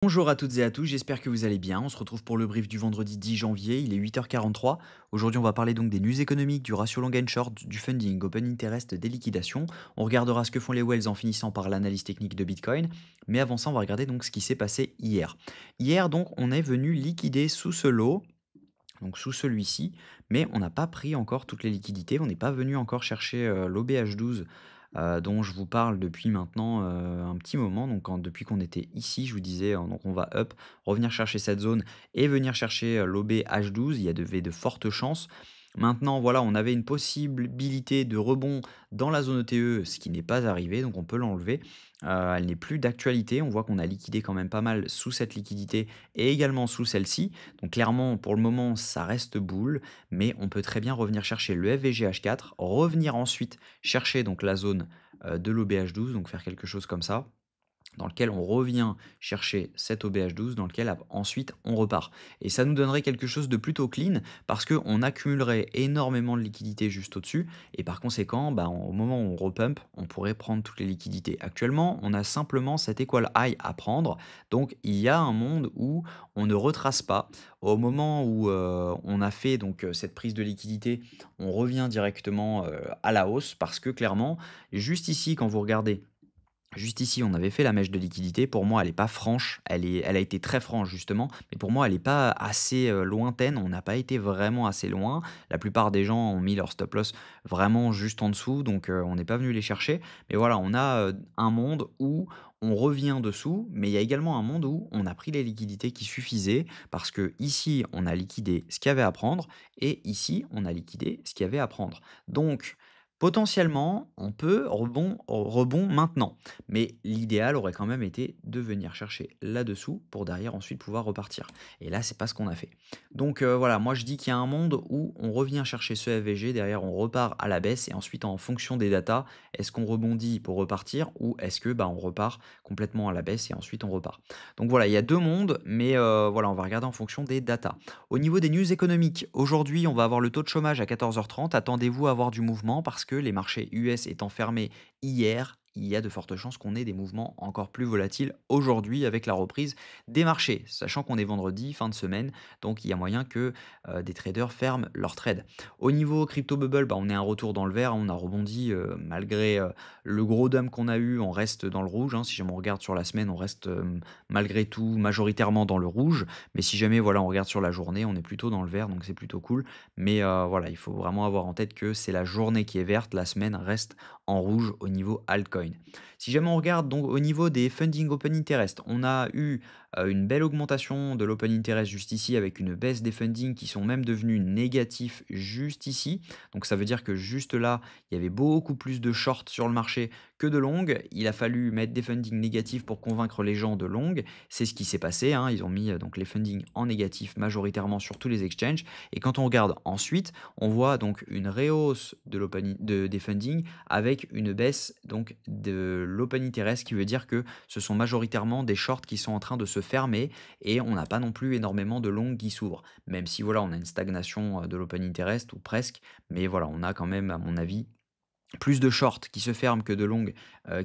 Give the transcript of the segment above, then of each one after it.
Bonjour à toutes et à tous, j'espère que vous allez bien. On se retrouve pour le brief du vendredi 10 janvier, il est 8h43. Aujourd'hui, on va parler donc des news économiques, du ratio long and short, du funding, open interest, des liquidations. On regardera ce que font les whales en finissant par l'analyse technique de Bitcoin. Mais avant ça, on va regarder donc ce qui s'est passé hier. Hier, donc, on est venu liquider sous ce lot, donc sous celui-ci, mais on n'a pas pris encore toutes les liquidités, on n'est pas venu encore chercher l'OBH12 dont je vous parle depuis maintenant un petit moment. Donc depuis qu'on était ici, je vous disais, donc on va up, revenir chercher cette zone et venir chercher l'OBH12, il y avait de fortes chances. Maintenant, voilà, on avait une possibilité de rebond dans la zone ETE, ce qui n'est pas arrivé, donc on peut l'enlever. Elle n'est plus d'actualité. On voit qu'on a liquidé quand même pas mal sous cette liquidité et également sous celle-ci. Donc clairement, pour le moment, ça reste boule, mais on peut très bien revenir chercher le FVGH4, revenir ensuite chercher donc la zone de l'OBH12, donc faire quelque chose comme ça dans lequel on revient chercher cet OBH12, dans lequel ensuite on repart. Et ça nous donnerait quelque chose de plutôt clean, parce qu'on accumulerait énormément de liquidités juste au-dessus, et par conséquent, bah, au moment où on repump, on pourrait prendre toutes les liquidités. Actuellement, on a simplement cet equal high à prendre, donc il y a un monde où on ne retrace pas. Au moment où on a fait donc cette prise de liquidité, on revient directement à la hausse, parce que clairement, juste ici, quand vous regardez, juste ici, on avait fait la mèche de liquidité. Pour moi, elle est pas franche. Elle a été très franche, justement. Mais pour moi, elle est pas assez lointaine. On n'a pas été vraiment assez loin. La plupart des gens ont mis leur stop loss vraiment juste en dessous. Donc, on n'est pas venu les chercher. Mais voilà, on a un monde où on revient dessous. Mais il y a également un monde où on a pris les liquidités qui suffisaient. Parce que ici, on a liquidé ce qu'il y avait à prendre. Et ici, on a liquidé ce qu'il y avait à prendre. Donc, potentiellement, on peut rebond maintenant. Mais l'idéal aurait quand même été de venir chercher là-dessous pour derrière ensuite pouvoir repartir. Et là, c'est pas ce qu'on a fait. Donc voilà, moi je dis qu'il y a un monde où on revient chercher ce FVG, derrière on repart à la baisse et ensuite en fonction des datas, est-ce qu'on rebondit pour repartir ou est-ce que bah, on repart complètement à la baisse et ensuite on repart. Donc voilà, il y a deux mondes, mais voilà, on va regarder en fonction des datas. Au niveau des news économiques, aujourd'hui on va avoir le taux de chômage à 14h30. Attendez-vous à avoir du mouvement parce que les marchés US étant fermés hier, il y a de fortes chances qu'on ait des mouvements encore plus volatiles aujourd'hui avec la reprise des marchés, sachant qu'on est vendredi, fin de semaine, donc il y a moyen que des traders ferment leurs trades. Au niveau crypto bubble, bah, on est un retour dans le vert, hein, on a rebondi malgré le gros dump qu'on a eu, on reste dans le rouge, hein. Si jamais on regarde sur la semaine, on reste malgré tout majoritairement dans le rouge, mais si jamais voilà, on regarde sur la journée, on est plutôt dans le vert, donc c'est plutôt cool. Mais voilà, il faut vraiment avoir en tête que c'est la journée qui est verte, la semaine reste en rouge au niveau altcoin. Si jamais on regarde donc au niveau des funding open interest, on a eu une belle augmentation de l'open interest juste ici avec une baisse des funding qui sont même devenus négatifs juste ici. Donc ça veut dire que juste là, il y avait beaucoup plus de short sur le marché que de long. Il a fallu mettre des funding négatifs pour convaincre les gens de long. C'est ce qui s'est passé, hein. Ils ont mis donc les funding en négatif majoritairement sur tous les exchanges. Et quand on regarde ensuite, on voit donc une rehausse des funding avec une baisse donc de l'open interest, qui veut dire que ce sont majoritairement des shorts qui sont en train de se fermer et on n'a pas non plus énormément de longues qui s'ouvrent. Même si voilà, on a une stagnation de l'open interest ou presque, mais voilà, on a quand même, à mon avis, plus de shorts qui se ferment que de longues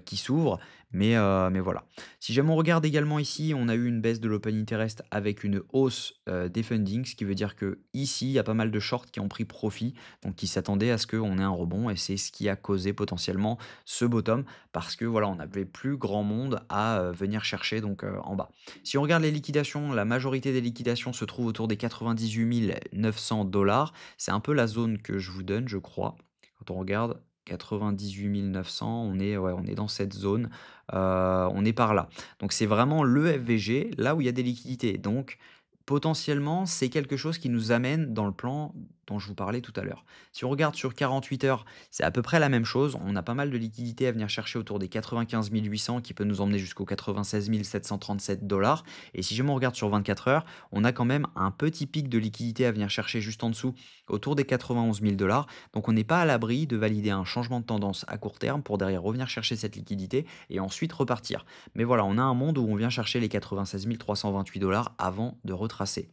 qui s'ouvrent, mais voilà. Si jamais on regarde également ici, on a eu une baisse de l'open interest avec une hausse des fundings, ce qui veut dire que ici il y a pas mal de shorts qui ont pris profit, donc qui s'attendaient à ce qu'on ait un rebond, et c'est ce qui a causé potentiellement ce bottom, parce que voilà, on n'avait plus grand monde à venir chercher donc en bas. Si on regarde les liquidations, la majorité des liquidations se trouve autour des 98 900 $. C'est un peu la zone que je vous donne, je crois. Quand on regarde 98 900, on est, ouais, on est dans cette zone, on est par là. Donc c'est vraiment le FVG, là où il y a des liquidités. Donc potentiellement, c'est quelque chose qui nous amène dans le plan dont je vous parlais tout à l'heure. Si on regarde sur 48 heures, c'est à peu près la même chose. On a pas mal de liquidités à venir chercher autour des 95 800 qui peut nous emmener jusqu'aux 96 737 $. Et si jamais on regarde sur 24 heures, on a quand même un petit pic de liquidité à venir chercher juste en dessous, autour des 91 000 $. Donc on n'est pas à l'abri de valider un changement de tendance à court terme pour derrière revenir chercher cette liquidité et ensuite repartir. Mais voilà, on a un monde où on vient chercher les 96 328 $ avant de retracer.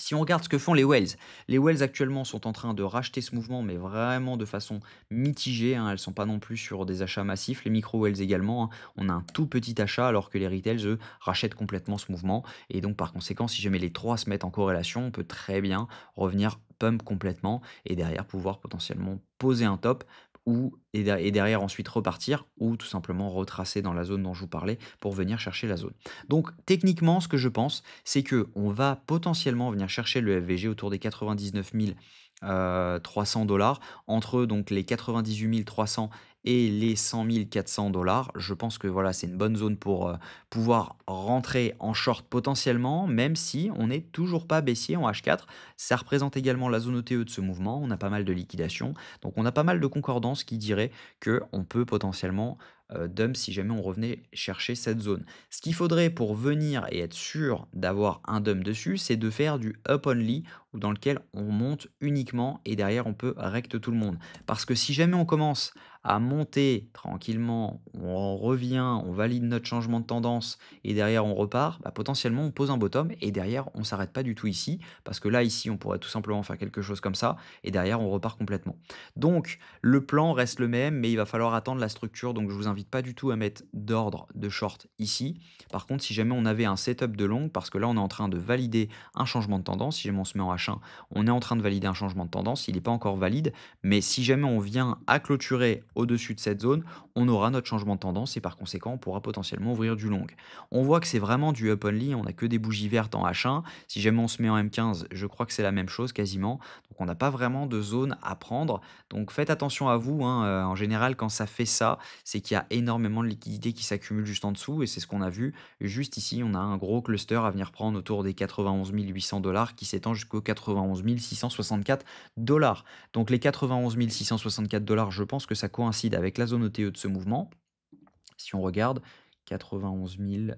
Si on regarde ce que font les whales actuellement sont en train de racheter ce mouvement, mais vraiment de façon mitigée, hein. Elles sont pas non plus sur des achats massifs. Les micro whales également, hein. On a un tout petit achat alors que les retails, eux, rachètent complètement ce mouvement. Et donc par conséquent, si jamais les trois se mettent en corrélation, on peut très bien revenir pump complètement et derrière pouvoir potentiellement poser un top ou et derrière ensuite repartir ou tout simplement retracer dans la zone dont je vous parlais pour venir chercher la zone. Donc techniquement, ce que je pense, c'est que on va potentiellement venir chercher le FVG autour des 99 300 entre donc les 98 300 et les 100 400 $. Je pense que voilà, c'est une bonne zone pour, pouvoir rentrer en short potentiellement, même si on n'est toujours pas baissier en H4. Ça représente également la zone OTE de ce mouvement. On a pas mal de liquidations, donc on a pas mal de concordance qui dirait qu'on peut potentiellement, dump si jamais on revenait chercher cette zone. Ce qu'il faudrait pour venir et être sûr d'avoir un dump dessus, c'est de faire du up only ou dans lequel on monte uniquement et derrière on peut rect tout le monde. Parce que si jamais on commence à monter tranquillement, on revient, on valide notre changement de tendance et derrière on repart, bah, potentiellement on pose un bottom et derrière on s'arrête pas du tout ici parce que là ici on pourrait tout simplement faire quelque chose comme ça et derrière on repart complètement. Donc le plan reste le même mais il va falloir attendre la structure donc je vous invite pas du tout à mettre d'ordre de short ici. Par contre si jamais on avait un setup de long parce que là on est en train de valider un changement de tendance, si jamais on se met en H1, on est en train de valider un changement de tendance, il n'est pas encore valide, mais si jamais on vient à clôturer au-dessus de cette zone, on aura notre changement de tendance et par conséquent, on pourra potentiellement ouvrir du long. On voit que c'est vraiment du up only, on n'a que des bougies vertes en H1. Si jamais on se met en M15, je crois que c'est la même chose quasiment. Donc on n'a pas vraiment de zone à prendre. Donc faites attention à vous, hein, en général, quand ça fait ça, c'est qu'il y a énormément de liquidités qui s'accumulent juste en dessous et c'est ce qu'on a vu. Juste ici, on a un gros cluster à venir prendre autour des 91 800 qui s'étend jusqu'aux 91 664 $. Donc les 91 664 je pense que ça coïncide avec la zone OTE de ce mouvement. Si on regarde, 91 000,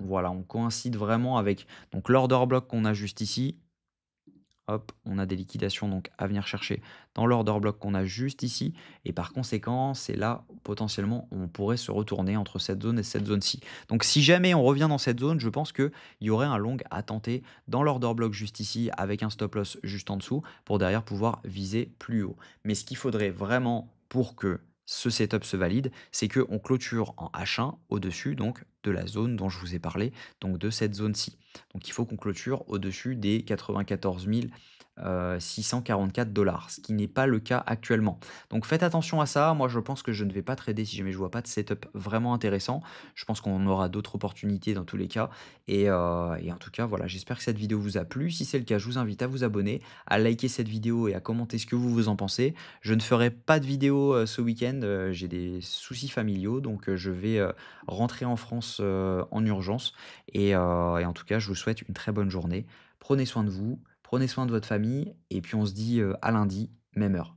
voilà, on coïncide vraiment avec donc l'order block qu'on a juste ici. Hop, on a des liquidations donc à venir chercher dans l'order block qu'on a juste ici. Et par conséquent, c'est là potentiellement on pourrait se retourner entre cette zone et cette zone-ci. Donc si jamais on revient dans cette zone, je pense qu'il y aurait un long à tenter dans l'order block juste ici avec un stop loss juste en dessous pour derrière pouvoir viser plus haut. Mais ce qu'il faudrait vraiment pour que ce setup se valide, c'est qu'on clôture en H1 au-dessus donc de la zone dont je vous ai parlé, donc de cette zone-ci. Donc il faut qu'on clôture au-dessus des 94 644 $, ce qui n'est pas le cas actuellement. Donc faites attention à ça. Moi, je pense que je ne vais pas trader si jamais je vois pas de setup vraiment intéressant. Je pense qu'on aura d'autres opportunités dans tous les cas. Et en tout cas, voilà, j'espère que cette vidéo vous a plu. Si c'est le cas, je vous invite à vous abonner, à liker cette vidéo et à commenter ce que vous en pensez. Je ne ferai pas de vidéo ce week-end. J'ai des soucis familiaux, donc je vais rentrer en France en urgence. Et en tout cas, je vous souhaite une très bonne journée. Prenez soin de vous, prenez soin de votre famille et puis on se dit, à lundi, même heure.